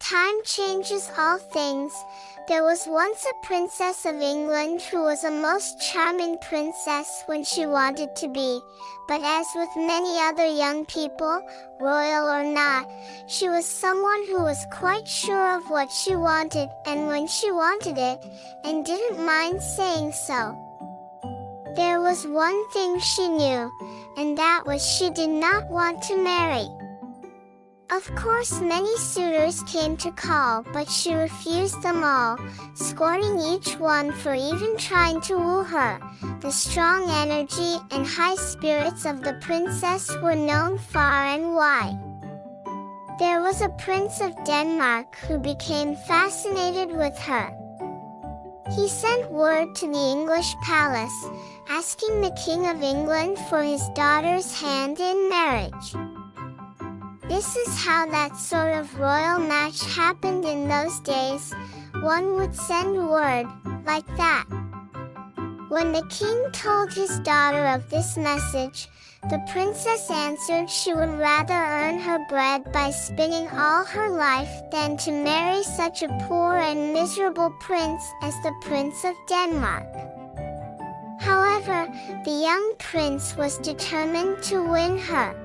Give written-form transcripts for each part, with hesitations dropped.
time changes all things, there was once a princess of England who was a most charming princess when she wanted to be, but as with many other young people, royal or not, she was someone who was quite sure of what she wanted and when she wanted it, and didn't mind saying so. There was one thing she knew, and that was she did not want to marry. Of course many suitors came to call, but she refused them all, scorning each one for even trying to woo her. The strong energy and high spirits of the princess were known far and wide. There was a prince of Denmark who became fascinated with her. He sent word to the English palace, asking the King of England for his daughter's hand in marriage. This is how that sort of royal match happened in those days. One would send word, like that. When the king told his daughter of this message, the princess answered she would rather earn her bread by spinning all her life than to marry such a poor and miserable prince as the Prince of Denmark. However, the young prince was determined to win her.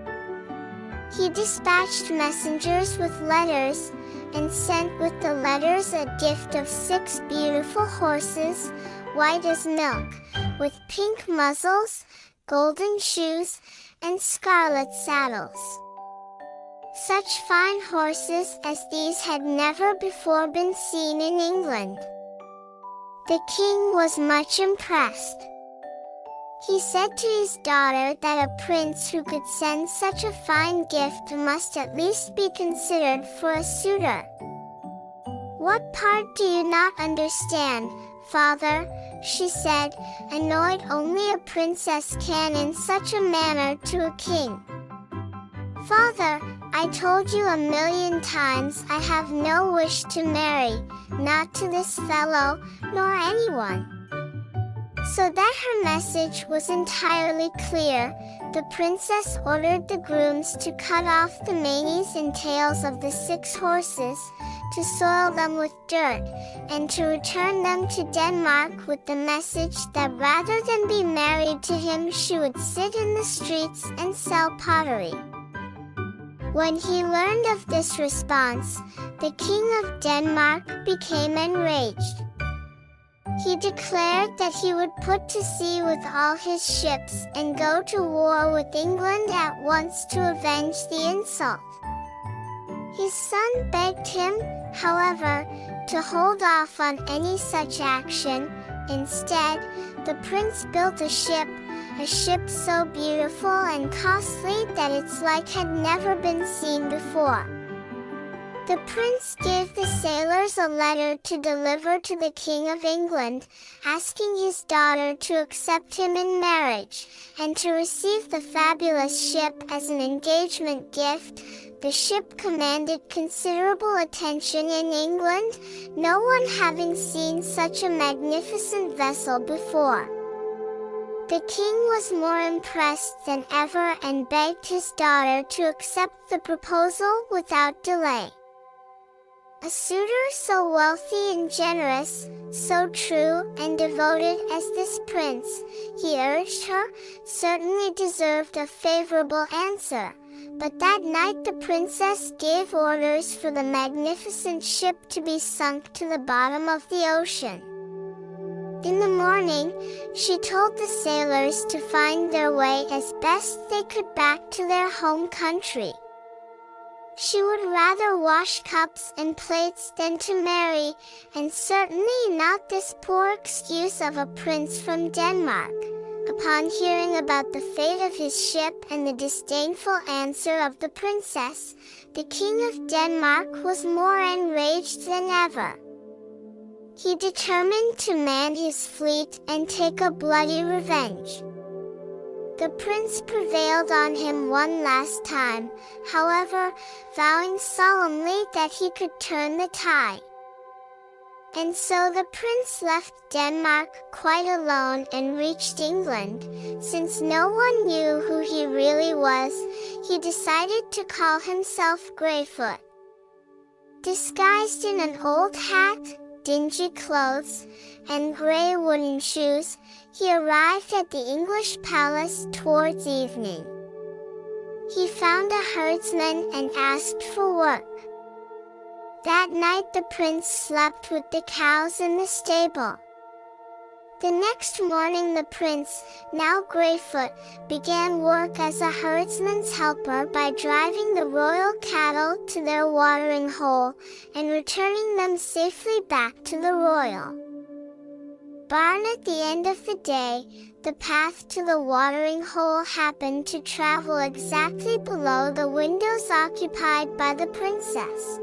He dispatched messengers with letters, and sent with the letters a gift of 6 beautiful horses, white as milk, with pink muzzles, golden shoes, and scarlet saddles. Such fine horses as these had never before been seen in England. The king was much impressed. He said to his daughter that a prince who could send such a fine gift must at least be considered for a suitor. "What part do you not understand, father?" she said, annoyed. "Only a princess can in such a manner to a king." "Father, I told you a million times I have no wish to marry, not to this fellow, nor anyone." So that her message was entirely clear, the princess ordered the grooms to cut off the manes and tails of the 6 horses, to soil them with dirt, and to return them to Denmark with the message that rather than be married to him she would sit in the streets and sell pottery. When he learned of this response, the King of Denmark became enraged. He declared that he would put to sea with all his ships and go to war with England at once to avenge the insult. His son begged him, however, to hold off on any such action. Instead, the prince built a ship so beautiful and costly that its like had never been seen before. The prince gave the sailors a letter to deliver to the King of England, asking his daughter to accept him in marriage, and to receive the fabulous ship as an engagement gift. The ship commanded considerable attention in England, no one having seen such a magnificent vessel before. The king was more impressed than ever and begged his daughter to accept the proposal without delay. A suitor so wealthy and generous, so true and devoted as this prince, he urged her, certainly deserved a favorable answer. But that night the princess gave orders for the magnificent ship to be sunk to the bottom of the ocean. In the morning, she told the sailors to find their way as best they could back to their home country. She would rather wash cups and plates than to marry, and certainly not this poor excuse of a prince from Denmark. Upon hearing about the fate of his ship and the disdainful answer of the princess, the King of Denmark was more enraged than ever. He determined to man his fleet and take a bloody revenge. The prince prevailed on him one last time, however, vowing solemnly that he could turn the tide. And so the prince left Denmark quite alone and reached England. Since no one knew who he really was, he decided to call himself Greyfoot. Disguised in an old hat, dingy clothes, and gray wooden shoes, he arrived at the English palace towards evening. He found a herdsman and asked for work. That night the prince slept with the cows in the stable. The next morning the prince, now Greyfoot, began work as a herdsman's helper by driving the royal cattle to their watering hole and returning them safely back to the royal barn. At the end of the day, the path to the watering hole happened to travel exactly below the windows occupied by the princess.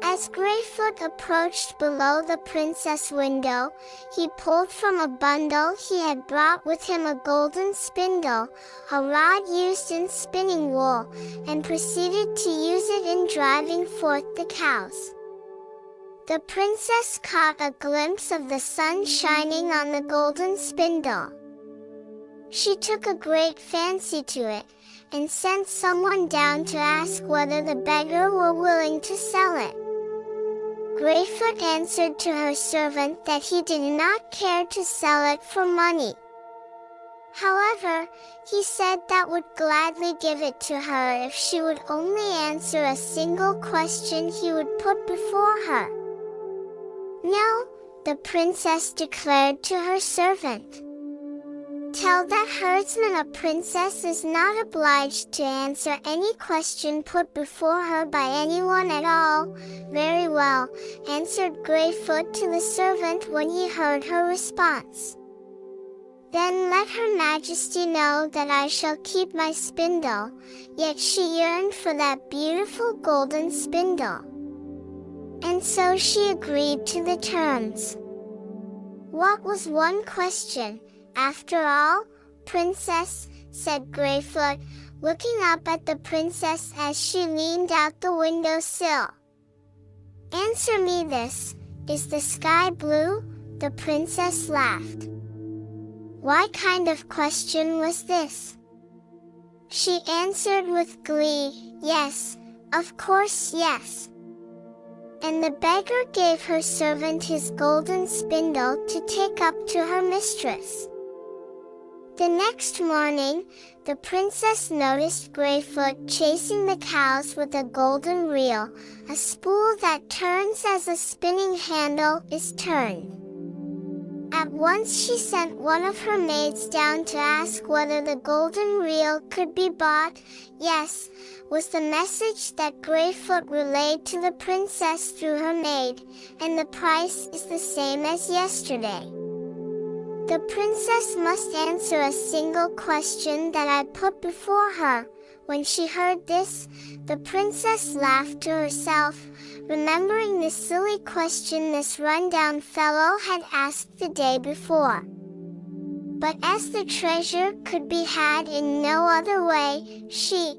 As Greyfoot approached below the princess' window, he pulled from a bundle he had brought with him a golden spindle, a rod used in spinning wool, and proceeded to use it in driving forth the cows. The princess caught a glimpse of the sun shining on the golden spindle. She took a great fancy to it, and sent someone down to ask whether the beggar were willing to sell it. Greyfoot answered to her servant that he did not care to sell it for money. However, he said that would gladly give it to her if she would only answer a single question he would put before her. No, the princess declared to her servant. Tell that herdsman a princess is not obliged to answer any question put before her by anyone at all. Very well, answered Greyfoot to the servant when he heard her response. Then let her majesty know that I shall keep my spindle. Yet she yearned for that beautiful golden spindle. And so she agreed to the terms. What was one question? After all, princess, said Greyfoot, looking up at the princess as she leaned out the window sill. Answer me this, is the sky blue? The princess laughed. What kind of question was this? She answered with glee, yes, of course yes. And the beggar gave her servant his golden spindle to take up to her mistress. The next morning, the princess noticed Greyfoot chasing the cows with a golden reel, a spool that turns as a spinning handle is turned. At once she sent one of her maids down to ask whether the golden reel could be bought. Yes, was the message that Greyfoot relayed to the princess through her maid, and the price is the same as yesterday. The princess must answer a single question that I put before her. When she heard this, the princess laughed to herself, remembering the silly question this rundown fellow had asked the day before. But as the treasure could be had in no other way, she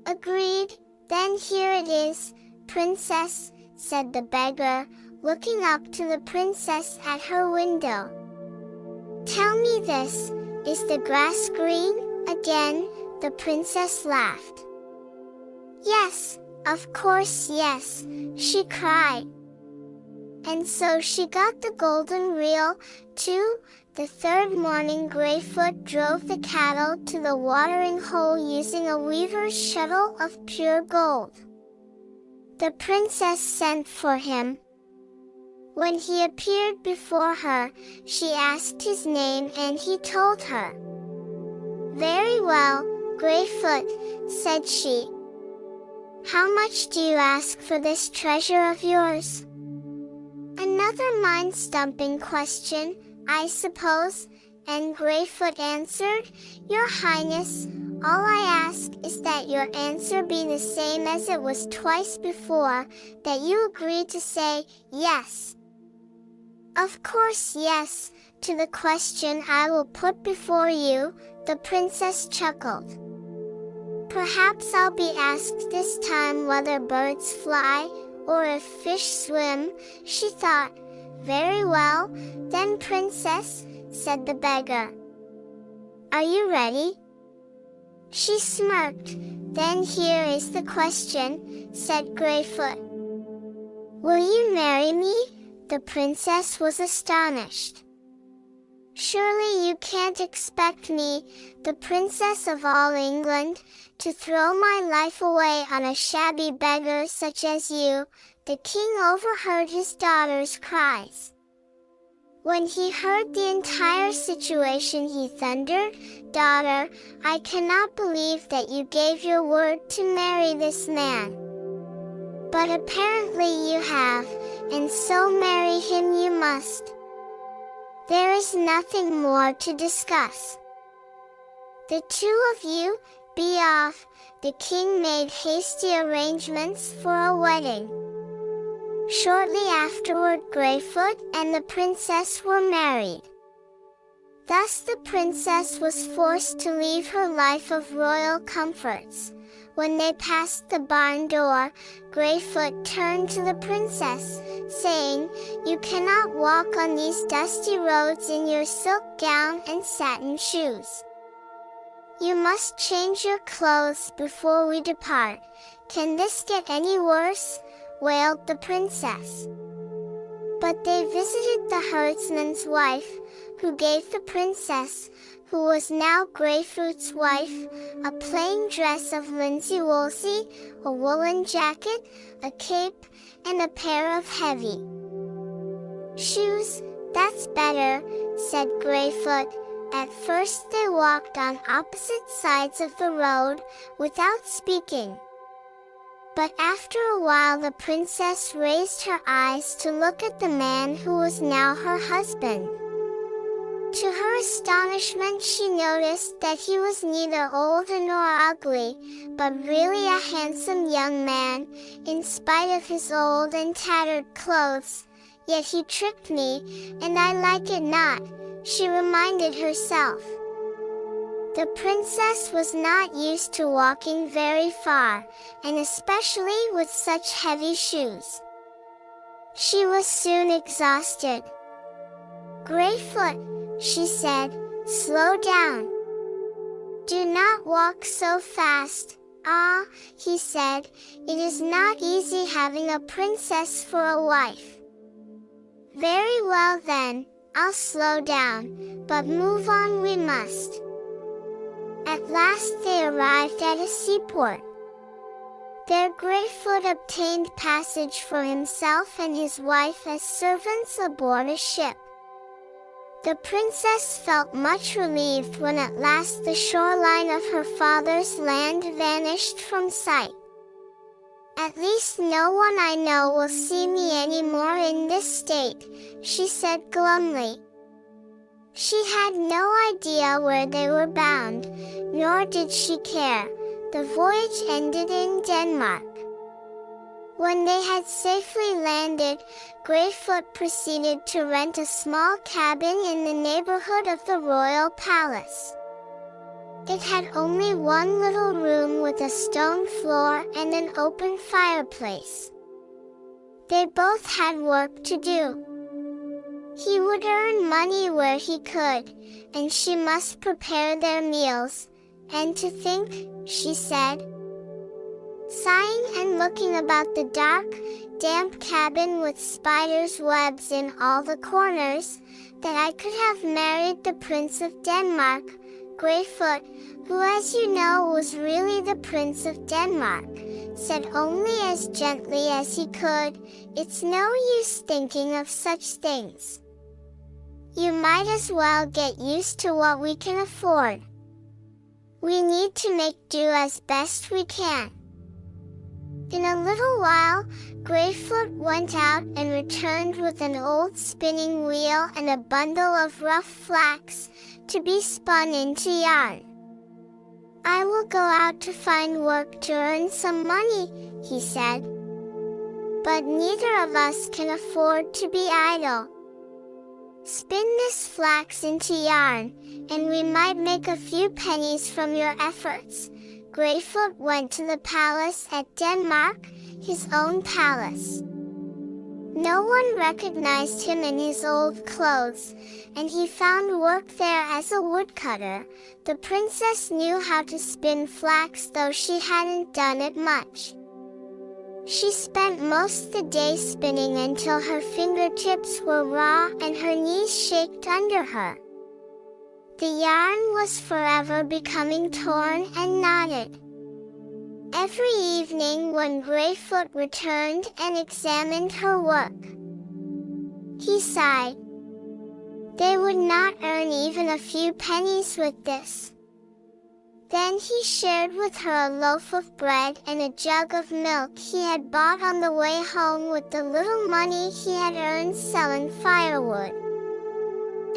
agreed. Then here it is, princess, said the beggar, looking up to the princess at her window. Tell me this, is the grass green? Again, the princess laughed. Yes, of course yes, she cried. And so she got the golden reel, too. The third morning Greyfoot drove the cattle to the watering hole using a weaver's shuttle of pure gold. The princess sent for him. When he appeared before her, she asked his name and he told her. Very well, Greyfoot, said she. How much do you ask for this treasure of yours? Another mind-stumping question, I suppose, and Greyfoot answered, Your Highness, all I ask is that your answer be the same as it was twice before, that you agree to say, yes. Of course yes, to the question I will put before you, the princess chuckled. Perhaps I'll be asked this time whether birds fly, or if fish swim, she thought. Very well, then princess, said the beggar. Are you ready? She smirked, "Then here is the question," said Greyfoot. "Will you marry me?" The princess was astonished. "Surely you can't expect me, the princess of all England, to throw my life away on a shabby beggar such as you." The king overheard his daughter's cries. When he heard the entire situation, he thundered, "Daughter, I cannot believe that you gave your word to marry this man. But apparently you have, and so marry him you must. There is nothing more to discuss. The two of you, be off." The king made hasty arrangements for a wedding. Shortly afterward, Greyfoot and the princess were married. Thus the princess was forced to leave her life of royal comforts. When they passed the barn door, Greyfoot turned to the princess, saying, "You cannot walk on these dusty roads in your silk gown and satin shoes. You must change your clothes before we depart." "Can this get any worse?" wailed the princess. But they visited the herdsman's wife, who gave the princess, who was now Greyfoot's wife, a plain dress of linsey-woolsey, a woolen jacket, a cape, and a pair of heavy shoes. "That's better," said Greyfoot. At first they walked on opposite sides of the road, without speaking. But after a while the princess raised her eyes to look at the man who was now her husband. To her astonishment, she noticed that he was neither old nor ugly, but really a handsome young man, in spite of his old and tattered clothes. "Yet he tricked me, and I like it not," she reminded herself. The princess was not used to walking very far, and especially with such heavy shoes. She was soon exhausted. "Greyfoot," she said, "slow down. Do not walk so fast." "Ah," he said, "it is not easy having a princess for a wife." "Very well then, I'll slow down, but move on we must." At last they arrived at a seaport. There Greyfoot obtained passage for himself and his wife as servants aboard a ship. The princess felt much relieved when at last the shoreline of her father's land vanished from sight. "At least no one I know will see me any more in this state," she said glumly. She had no idea where they were bound, nor did she care. The voyage ended in Denmark. When they had safely landed, Greyfoot proceeded to rent a small cabin in the neighborhood of the royal palace. It had only one little room with a stone floor and an open fireplace. They both had work to do. He would earn money where he could, and she must prepare their meals. "And to think," she said, sighing and looking about the dark, damp cabin with spiders' webs in all the corners, "that I could have married the Prince of Denmark." Greyfoot, who as you know was really the Prince of Denmark, said only as gently as he could, "It's no use thinking of such things. You might as well get used to what we can afford. We need to make do as best we can." In a little while, Greyfoot went out and returned with an old spinning wheel and a bundle of rough flax, to be spun into yarn. "I will go out to find work to earn some money," he said. "But neither of us can afford to be idle. Spin this flax into yarn, and we might make a few pennies from your efforts." Greyfoot went to the palace at Denmark, his own palace. No one recognized him in his old clothes, and he found work there as a woodcutter. The princess knew how to spin flax, though she hadn't done it much. She spent most of the day spinning until her fingertips were raw and her knees shaked under her. The yarn was forever becoming torn and knotted. Every evening when Greyfoot returned and examined her work, he sighed. They would not earn even a few pennies with this. Then he shared with her a loaf of bread and a jug of milk he had bought on the way home with the little money he had earned selling firewood.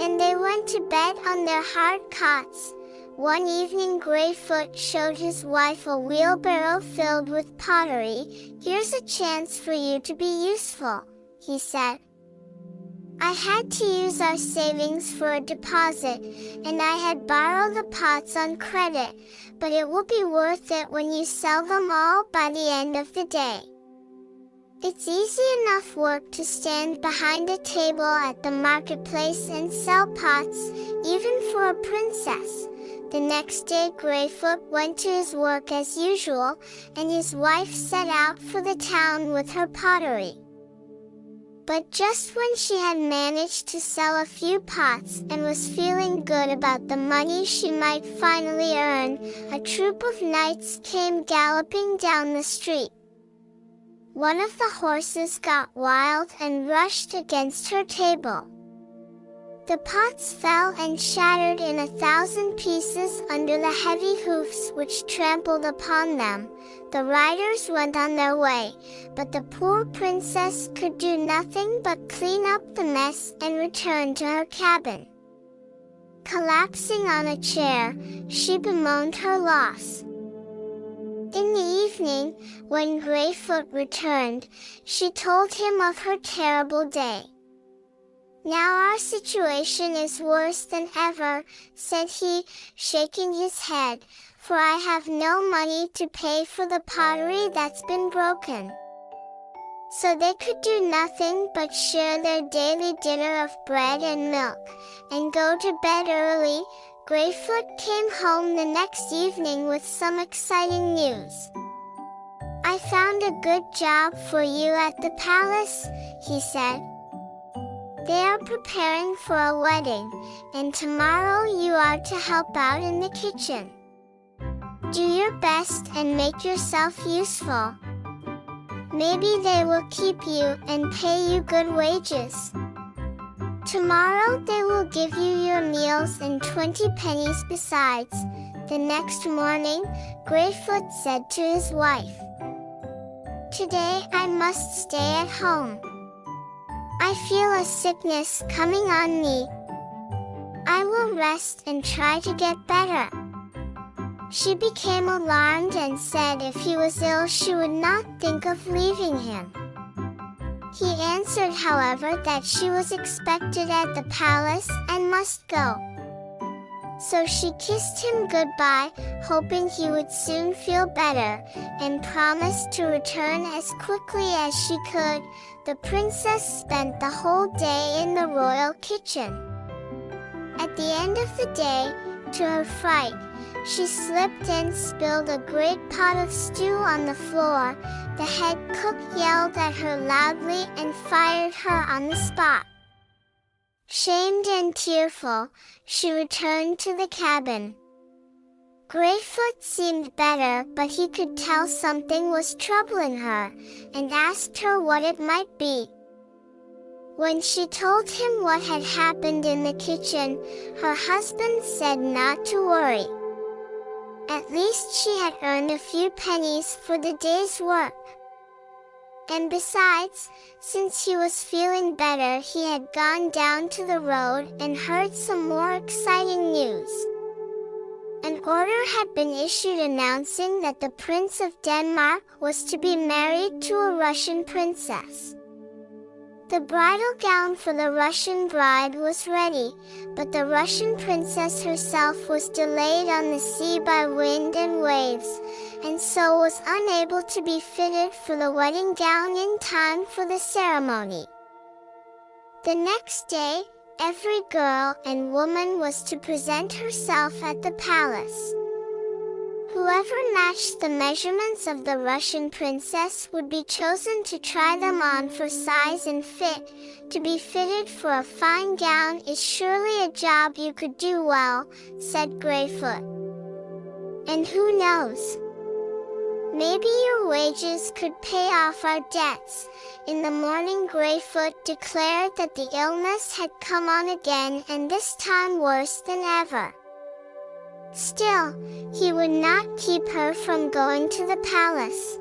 And they went to bed on their hard cots. One evening Greyfoot showed his wife a wheelbarrow filled with pottery. "Here's a chance for you to be useful," he said. "I had to use our savings for a deposit, and I had borrowed the pots on credit, but it will be worth it when you sell them all by the end of the day. It's easy enough work to stand behind a table at the marketplace and sell pots, even for a princess." The next day Greyfoot went to his work as usual, and his wife set out for the town with her pottery. But just when she had managed to sell a few pots and was feeling good about the money she might finally earn, a troop of knights came galloping down the street. One of the horses got wild and rushed against her table. The pots fell and shattered in 1,000 pieces under the heavy hoofs which trampled upon them. The riders went on their way, but the poor princess could do nothing but clean up the mess and return to her cabin. Collapsing on a chair, she bemoaned her loss. In the evening, when Greyfoot returned, she told him of her terrible day. "Now our situation is worse than ever," said he, shaking his head, "for I have no money to pay for the pottery that's been broken." So they could do nothing but share their daily dinner of bread and milk, and go to bed early. Greyfoot came home the next evening with some exciting news. "I found a good job for you at the palace," he said. "They are preparing for a wedding, and tomorrow you are to help out in the kitchen. Do your best and make yourself useful. Maybe they will keep you and pay you good wages. Tomorrow they will give you your meals and 20 pennies besides." The next morning, Greyfoot said to his wife, "Today I must stay at home. I feel a sickness coming on me. I will rest and try to get better." She became alarmed and said if he was ill she would not think of leaving him. He answered, however, that she was expected at the palace and must go. So she kissed him goodbye, hoping he would soon feel better, and promised to return as quickly as she could. The princess spent the whole day in the royal kitchen. At the end of the day, to her fright, she slipped and spilled a great pot of stew on the floor. The head cook yelled at her loudly and fired her on the spot. Shamed and tearful, she returned to the cabin. Greyfoot seemed better, but he could tell something was troubling her, and asked her what it might be. When she told him what had happened in the kitchen, her husband said not to worry. At least she had earned a few pennies for the day's work. And besides, since he was feeling better, he had gone down to the road and heard some more exciting news. An order had been issued announcing that the Prince of Denmark was to be married to a Russian princess. The bridal gown for the Russian bride was ready, but the Russian princess herself was delayed on the sea by wind and waves, and so was unable to be fitted for the wedding gown in time for the ceremony. The next day, every girl and woman was to present herself at the palace. Whoever matched the measurements of the Russian princess would be chosen to try them on for size and fit. To be fitted for a fine gown is surely a job you could do well, said Greyfoot. And who knows? Maybe your wages could pay off our debts. In the morning, Greyfoot declared that the illness had come on again, and this time worse than ever. Still, he would not keep her from going to the palace.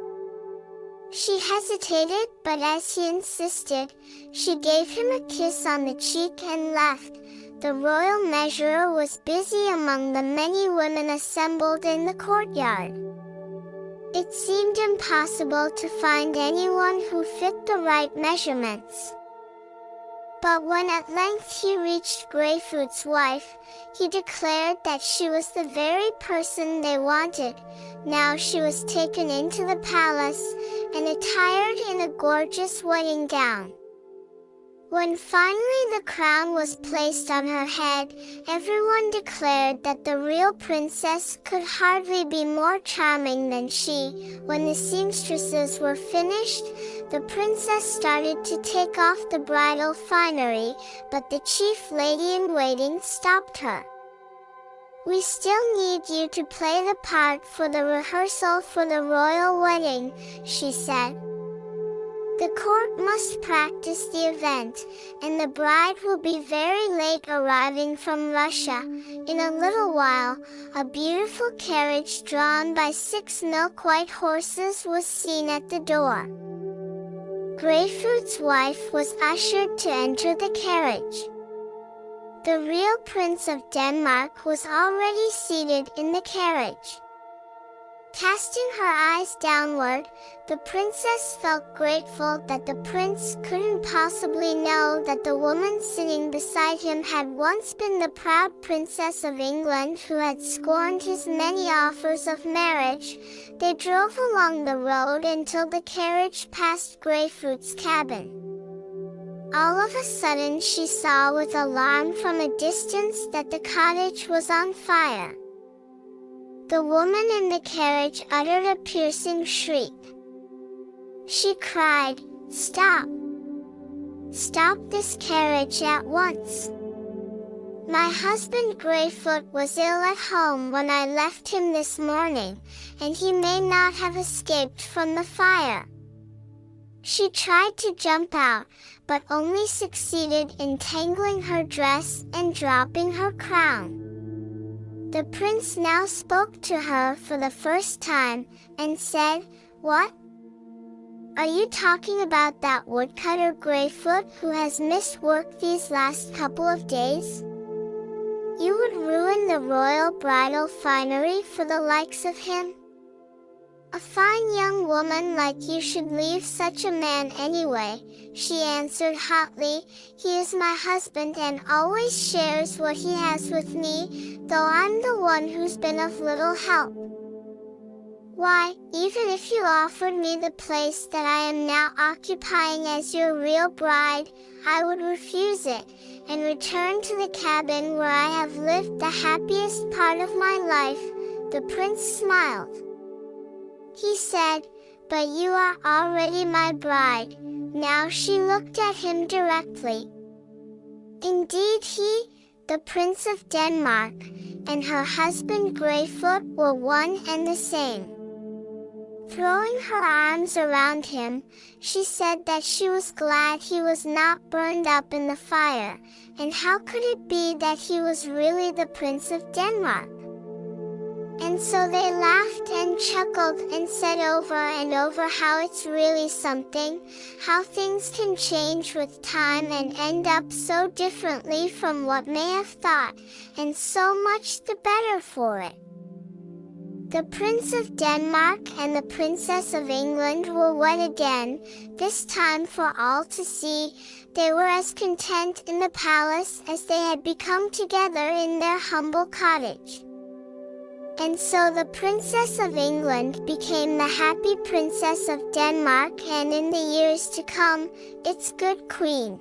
She hesitated, but as he insisted, she gave him a kiss on the cheek and left. The royal measurer was busy among the many women assembled in the courtyard. It seemed impossible to find anyone who fit the right measurements. But when at length he reached Greyfoot's wife, he declared that she was the very person they wanted. Now she was taken into the palace, and attired in a gorgeous wedding gown. When finally the crown was placed on her head, everyone declared that the real princess could hardly be more charming than she. When the seamstresses were finished, the princess started to take off the bridal finery, but the chief lady-in-waiting stopped her. "We still need you to play the part for the rehearsal for the royal wedding," she said. "The court must practice the event, and the bride will be very late arriving from Russia." In a little while, a beautiful carriage drawn by 6 milk-white horses was seen at the door. Greyfoot's wife was ushered to enter the carriage. The real Prince of Denmark was already seated in the carriage. Casting her eyes downward, the princess felt grateful that the prince couldn't possibly know that the woman sitting beside him had once been the proud Princess of England who had scorned his many offers of marriage. They drove along the road until the carriage passed Greyfoot's cabin. All of a sudden she saw with alarm from a distance that the cottage was on fire. The woman in the carriage uttered a piercing shriek. She cried, "Stop! Stop this carriage at once! My husband Greyfoot was ill at home when I left him this morning, and he may not have escaped from the fire." She tried to jump out, but only succeeded in tangling her dress and dropping her crown. The prince now spoke to her for the first time, and said, "What? Are you talking about that woodcutter Greyfoot who has missed work these last couple of days? You would ruin the royal bridal finery for the likes of him? A fine young woman like you should leave such a man anyway," she answered hotly. "He is my husband and always shares what he has with me, though I'm the one who's been of little help. Why, even if you offered me the place that I am now occupying as your real bride, I would refuse it, and return to the cabin where I have lived the happiest part of my life." The prince smiled. He said, "But you are already my bride." Now she looked at him directly. Indeed the Prince of Denmark, and her husband Greyfoot were one and the same. Throwing her arms around him, she said that she was glad he was not burned up in the fire, and how could it be that he was really the Prince of Denmark? And so they laughed and chuckled and said over and over how it's really something, how things can change with time and end up so differently from what may have thought, and so much the better for it. The Prince of Denmark and the Princess of England were wed again, this time for all to see. They were as content in the palace as they had become together in their humble cottage. And so the Princess of England became the happy Princess of Denmark, and in the years to come, its good queen.